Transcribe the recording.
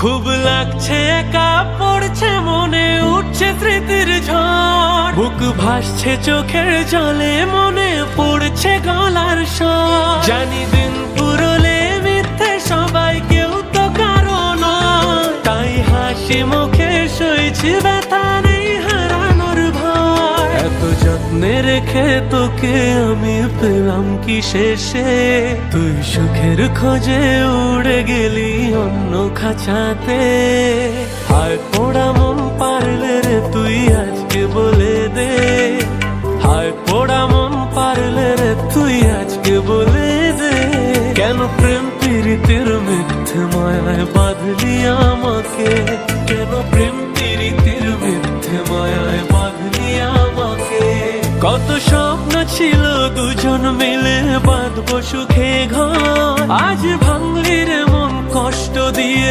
খুব লাগছে একা পড়ছে মনে উঠছে স্মৃতির ঝড় বুক ভাসছে চোখের জলে মনে পড়ছে গলার স্বর জানি দিন পুরলে মিথ্যে সবাই কেউ তো কারণ তাই হাসি মুখে সইছি ব্যথা নেই হারানোর ভয় এত যত্নে রেখে তোকে আমি পেলাম কি শেষে তুই সুখের খোঁজে উড়ে গেলি অন্য খাঁচাতে হায় পোড়া মন পারলে রে তুই আজকে বলে দে হায় পোড়া মন পারলে রে তুই আজকে বলে দে কেন প্রেম প্রীতির মিথ্যে মায়ায় বাঁধলি আমাকে কেন প্রেম প্রীতির মিথ্যে মায়ায় বাঁধলি আমাকে কত স্বপ্ন ছিল দুজন মিলে বাঁধবো সুখে ঘর আজ ভাঙলি রে মন কষ্ট দিয়ে